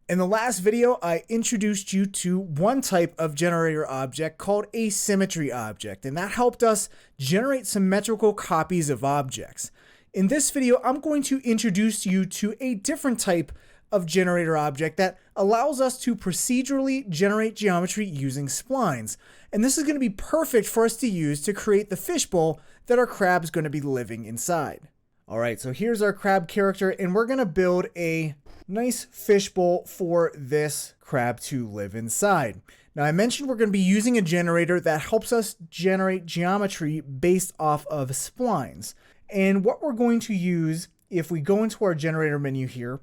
In the last video, I introduced you to one type of generator object called a symmetry object, and that helped us generate symmetrical copies of objects. In this video, I'm going to introduce you to a different type of generator object that allows us to procedurally generate geometry using splines. And this is going to be perfect for us to use to create the fishbowl that our crab's going to be living inside. All right, so here's our crab character, and we're going to build a nice fishbowl for this crab to live inside. Now, I mentioned we're going to be using a generator that helps us generate geometry based off of splines. And what we're going to use, if we go into our generator menu here,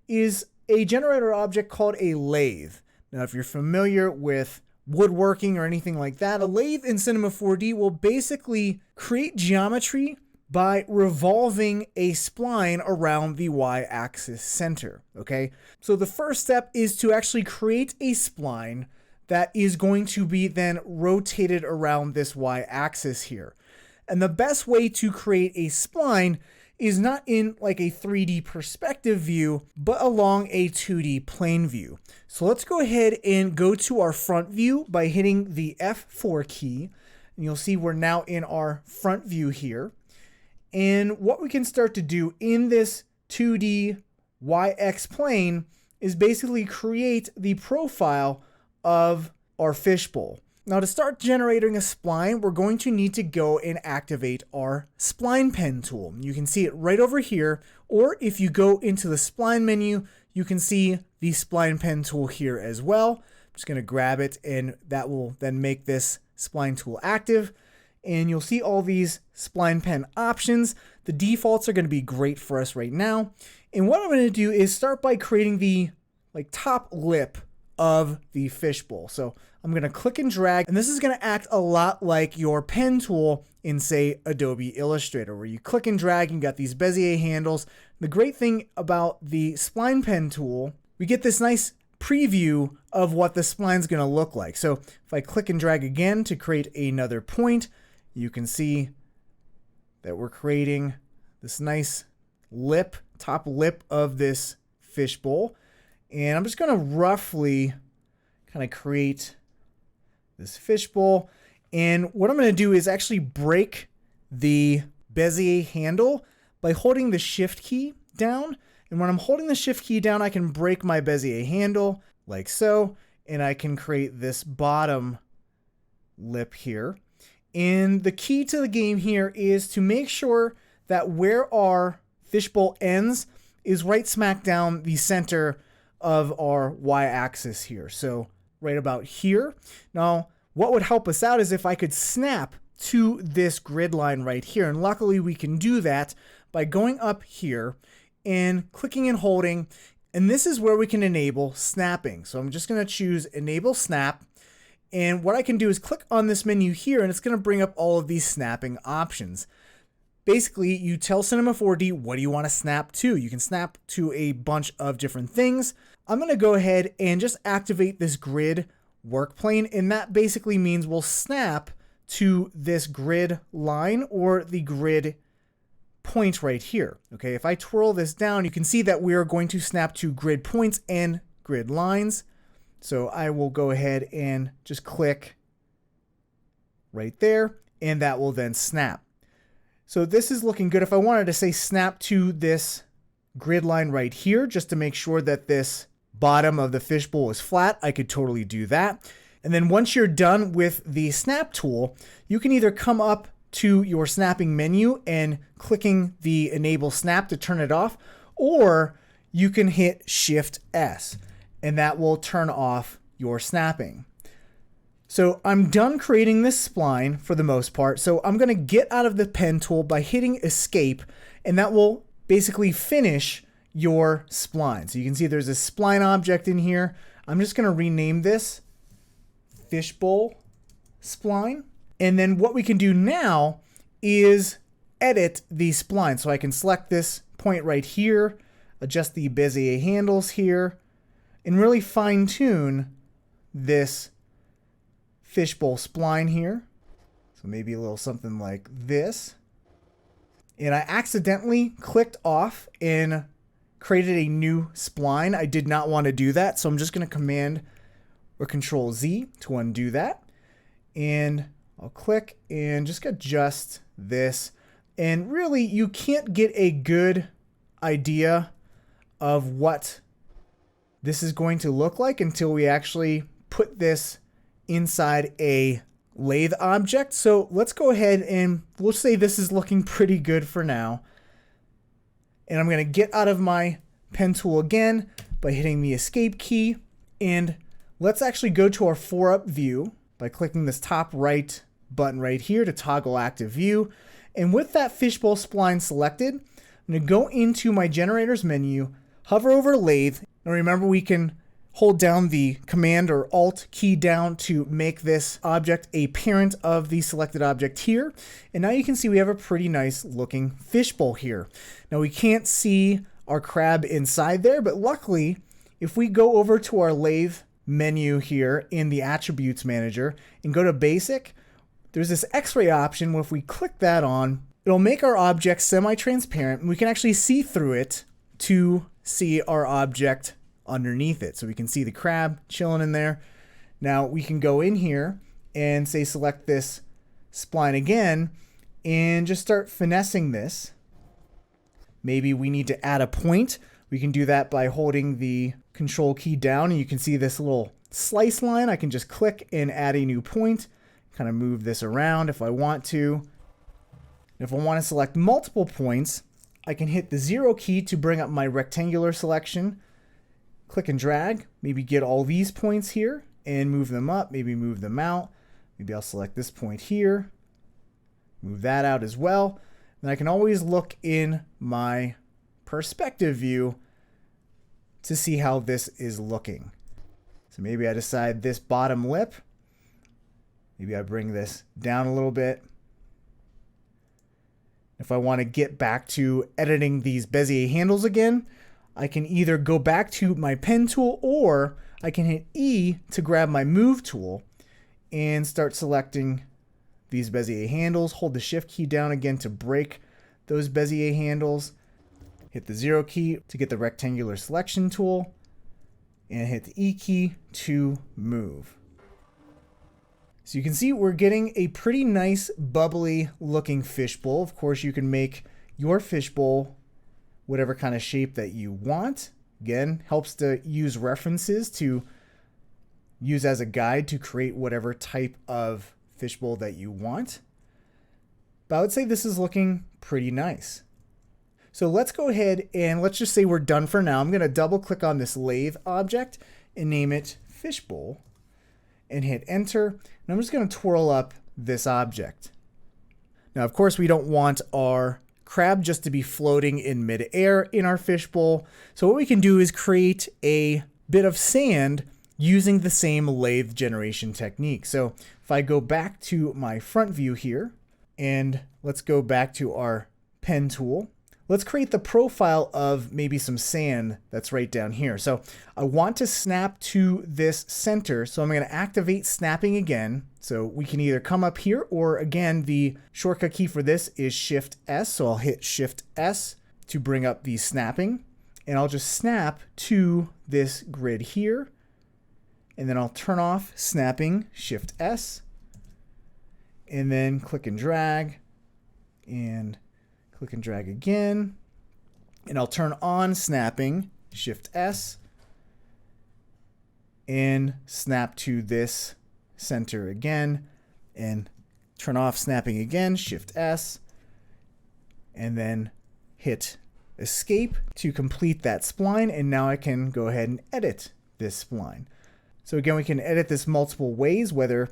is a generator object called a lathe. Now, if you're familiar with woodworking or anything like that, a lathe in Cinema 4D will basically create geometry by revolving a spline around the y-axis center, okay? So the first step is to actually create a spline that is going to be then rotated around this y-axis here. And the best way to create a spline is not in like a 3D perspective view, but along a 2D plane view. So let's go ahead and go to our front view by hitting the F4 key. And you'll see we're now in our front view here. And what we can start to do in this 2D YX plane is basically create the profile of our fishbowl. Now, to start generating a spline, we're going to need to go and activate our spline pen tool. You can see it right over here, or if you go into the spline menu, you can see the spline pen tool here as well. I'm just going to grab it, and that will then make this spline tool active. And you'll see all these spline pen options. The defaults are going to be great for us right now. And what I'm going to do is start by creating the top lip of the fishbowl. So I'm going to click and drag, and this is going to act a lot like your pen tool in, say, Adobe Illustrator, where you click and drag and you got these Bezier handles. The great thing about the spline pen tool, we get this nice preview of what the spline is going to look like. So if I click and drag again to create another point, you can see that we're creating this nice lip, top lip of this fishbowl. And I'm just going to roughly kind of create this fishbowl. And what I'm going to do is actually break the Bezier handle by holding the Shift key down. And when I'm holding the Shift key down, I can break my Bezier handle like so. And I can create this bottom lip here. And the key to the game here is to make sure that where our fishbowl ends is right smack down the center of our y-axis here. So right about here. Now, what would help us out is if I could snap to this grid line right here. And luckily we can do that by going up here and clicking and holding. And this is where we can enable snapping. So I'm just going to choose Enable Snap. And what I can do is click on this menu here, and it's going to bring up all of these snapping options. Basically, you tell Cinema 4D what do you want to snap to. You can snap to a bunch of different things. I'm going to go ahead and just activate this grid work plane, and that basically means we'll snap to this grid line or the grid point right here. Okay, if I twirl this down, you can see that we are going to snap to grid points and grid lines. So I will go ahead and just click right there, and that will then snap. So this is looking good. If I wanted to say snap to this grid line right here, just to make sure that this bottom of the fishbowl is flat, I could totally do that. And then once you're done with the snap tool, you can either come up to your snapping menu and clicking the Enable Snap to turn it off, or you can hit Shift S. And that will turn off your snapping. So I'm done creating this spline for the most part. So I'm going to get out of the pen tool by hitting Escape, and that will basically finish your spline. So you can see there's a spline object in here. I'm just going to rename this Fishbowl Spline. And then what we can do now is edit the spline. So I can select this point right here, adjust the Bezier handles here, and really fine tune this fishbowl spline here. So maybe a little something like this. And I accidentally clicked off and created a new spline. I did not want to do that, so I'm just going to Command or Control Z to undo that. And I'll click and just adjust this. And really, you can't get a good idea of what this is going to look like until we actually put this inside a lathe object. So let's go ahead and we'll say this is looking pretty good for now. And I'm going to get out of my pen tool again by hitting the escape key. And let's actually go to our 4-up view by clicking this top right button right here to toggle active view. And with that fishbowl spline selected, I'm going to go into my generators menu, hover over lathe. Now remember, we can hold down the Command or Alt key down to make this object a parent of the selected object here. And now you can see we have a pretty nice looking fishbowl here. Now we can't see our crab inside there, but luckily, if we go over to our lathe menu here in the Attributes Manager and go to Basic, there's this X-ray option where if we click that on, it'll make our object semi-transparent and we can actually see through it to see our object underneath it. So we can see the crab chilling in there. Now we can go in here and say select this spline again and just start finessing this. Maybe we need to add a point. We can do that by holding the Control key down and you can see this little slice line. I can just click and add a new point. Kind of move this around if I want to. If I want to select multiple points, I can hit the 0 key to bring up my rectangular selection. Click and drag, maybe get all these points here and move them up, maybe move them out. Maybe I'll select this point here, move that out as well. And I can always look in my perspective view to see how this is looking. So maybe I decide this bottom lip. Maybe I bring this down a little bit. If I want to get back to editing these Bezier handles again, I can either go back to my pen tool or I can hit E to grab my move tool and start selecting these Bezier handles. Hold the shift key down again to break those Bezier handles. Hit the 0 key to get the rectangular selection tool and hit the E key to move. So you can see we're getting a pretty nice bubbly looking fishbowl. Of course, you can make your fishbowl whatever kind of shape that you want. Again, helps to use references to use as a guide to create whatever type of fishbowl that you want. But I would say this is looking pretty nice. So let's go ahead and let's just say we're done for now. I'm going to double click on this lathe object and name it fishbowl and hit enter. And I'm just going to twirl up this object. Now, of course, we don't want our crab just to be floating in midair in our fishbowl. So what we can do is create a bit of sand using the same lathe generation technique. So if I go back to my front view here and let's go back to our pen tool, let's create the profile of maybe some sand that's right down here. So I want to snap to this center. So I'm going to activate snapping again. So we can either come up here or again, the shortcut key for this is Shift S. So I'll hit Shift S to bring up the snapping and I'll just snap to this grid here. And then I'll turn off snapping, Shift S, and then click and drag and click and drag again, and I'll turn on snapping, Shift S, and snap to this center again, and turn off snapping again, Shift S, and then hit Escape to complete that spline, and now I can go ahead and edit this spline. So again, we can edit this multiple ways, whether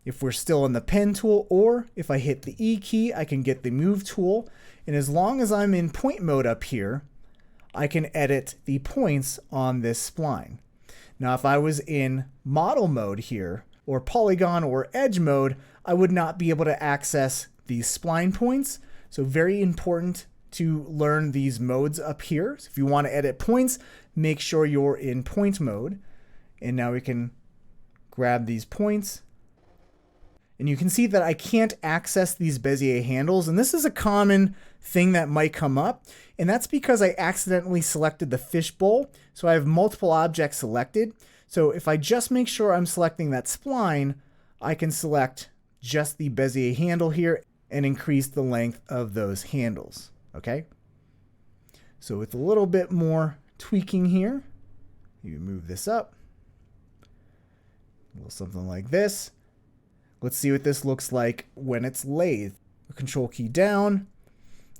if we're still on the pen tool or if I hit the E key, I can get the move tool. And as long as I'm in point mode up here, I can edit the points on this spline. Now, if I was in model mode here or polygon or edge mode, I would not be able to access these spline points. So very important to learn these modes up here. So if you want to edit points, make sure you're in point mode. And now we can grab these points. And you can see that I can't access these Bezier handles, and this is a common thing that might come up, and that's because I accidentally selected the fishbowl, so I have multiple objects selected. So if I just make sure I'm selecting that spline, I can select just the Bezier handle here and increase the length of those handles, okay? So with a little bit more tweaking here, you move this up, a little something like this. Let's see what this looks like when it's lathed. Control key down,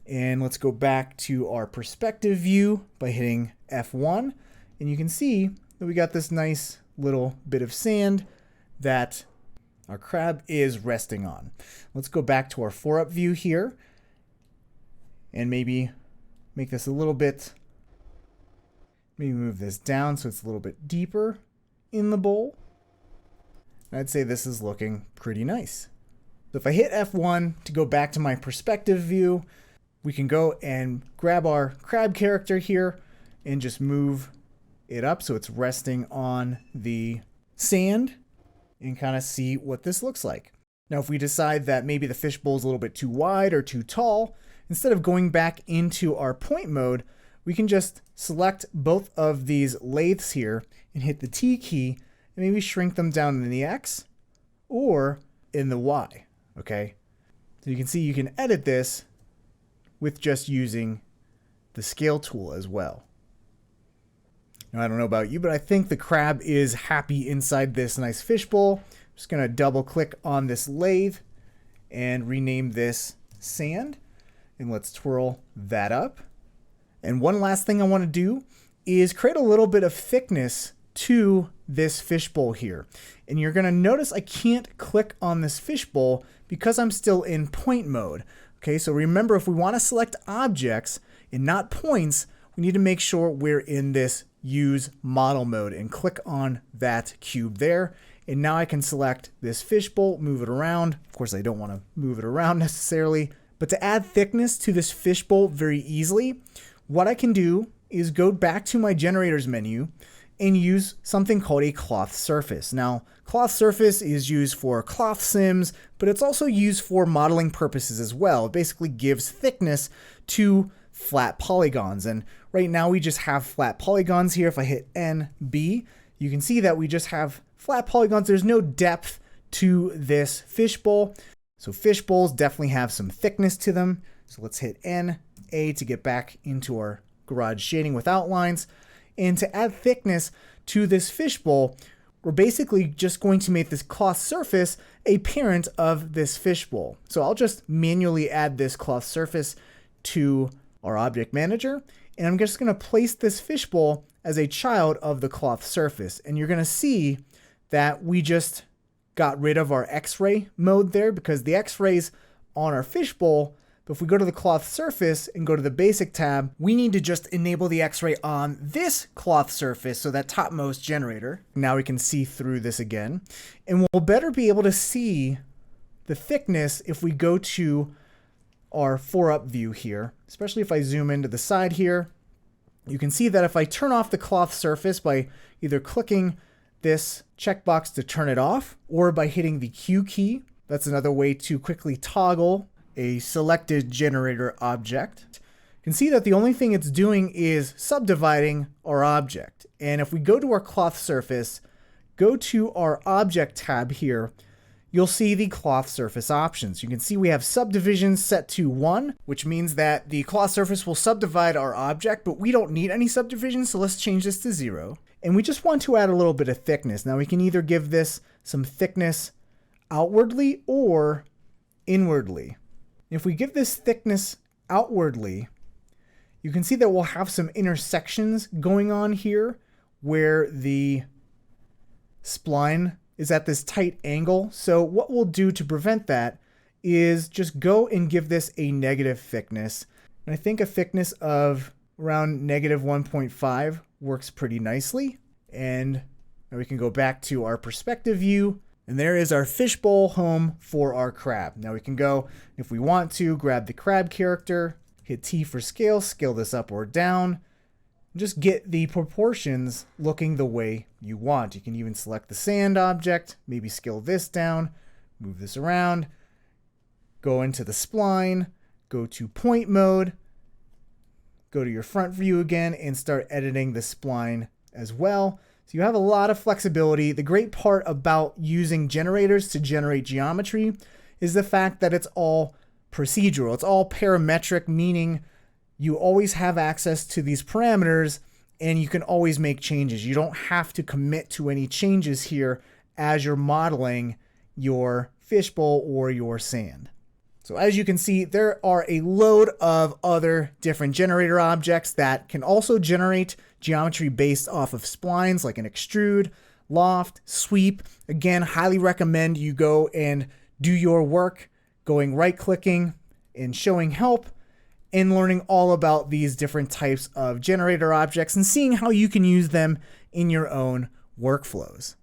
and let's go back to our perspective view by hitting F1, and you can see that we got this nice little bit of sand that our crab is resting on. Let's go back to our 4-up view here, and maybe make this a little bit, maybe move this down so it's a little bit deeper in the bowl. I'd say this is looking pretty nice. So if I hit F1 to go back to my perspective view, we can go and grab our crab character here and just move it up so it's resting on the sand and kind of see what this looks like. Now, if we decide that maybe the fishbowl is a little bit too wide or too tall, instead of going back into our point mode, we can just select both of these lathes here and hit the T key and maybe shrink them down in the X or in the Y, okay? So you can see you can edit this with just using the scale tool as well. Now, I don't know about you, but I think the crab is happy inside this nice fishbowl. I'm just gonna double click on this lathe and rename this sand. And let's twirl that up. And one last thing I wanna do is create a little bit of thickness to this fishbowl here. And you're gonna notice I can't click on this fishbowl because I'm still in point mode. Okay, so remember, if we wanna select objects and not points, we need to make sure we're in this use model mode and click on that cube there. And now I can select this fishbowl, move it around. Of course, I don't wanna move it around necessarily, but to add thickness to this fishbowl very easily, what I can do is go back to my generators menu and use something called a cloth surface. Now, cloth surface is used for cloth sims, but it's also used for modeling purposes as well. It basically gives thickness to flat polygons. And right now we just have flat polygons here. If I hit NB, you can see that we just have flat polygons. There's no depth to this fishbowl. So fishbowls definitely have some thickness to them. So let's hit NA to get back into our garage shading with outlines. And to add thickness to this fishbowl, we're basically just going to make this cloth surface a parent of this fishbowl. So I'll just manually add this cloth surface to our object manager, and I'm just gonna place this fishbowl as a child of the cloth surface. And you're gonna see that we just got rid of our X-ray mode there because the X-rays on our fishbowl. But if we go to the cloth surface and go to the basic tab, we need to just enable the X-ray on this cloth surface, so that topmost generator. Now we can see through this again. And we'll better be able to see the thickness if we go to our 4-up view here, especially if I zoom into the side here. You can see that if I turn off the cloth surface by either clicking this checkbox to turn it off or by hitting the Q key, that's another way to quickly toggle a selected generator object. You can see that the only thing it's doing is subdividing our object. And if we go to our cloth surface, go to our object tab here, you'll see the cloth surface options. You can see we have subdivisions set to 1, which means that the cloth surface will subdivide our object, but we don't need any subdivisions, so let's change this to 0. And we just want to add a little bit of thickness. Now we can either give this some thickness outwardly or inwardly. If we give this thickness outwardly, you can see that we'll have some intersections going on here where the spline is at this tight angle. So what we'll do to prevent that is just go and give this a negative thickness. And I think a thickness of around -1.5 works pretty nicely. And now we can go back to our perspective view. And there is our fishbowl home for our crab. Now we can go, if we want to, grab the crab character, hit T for scale, scale this up or down, and just get the proportions looking the way you want. You can even select the sand object, maybe scale this down, Move this around, go into the spline, go to point mode, go to your front view again, and start editing the spline as well. So you have a lot of flexibility. The great part about using generators to generate geometry is the fact that it's all procedural. It's all parametric, meaning you always have access to these parameters and you can always make changes. You don't have to commit to any changes here as you're modeling your fishbowl or your sand. So as you can see, there are a load of other different generator objects that can also generate geometry based off of splines, like an extrude, loft, sweep. Again, highly recommend you go and do your work, going right-clicking and showing help, and learning all about these different types of generator objects and seeing how you can use them in your own workflows.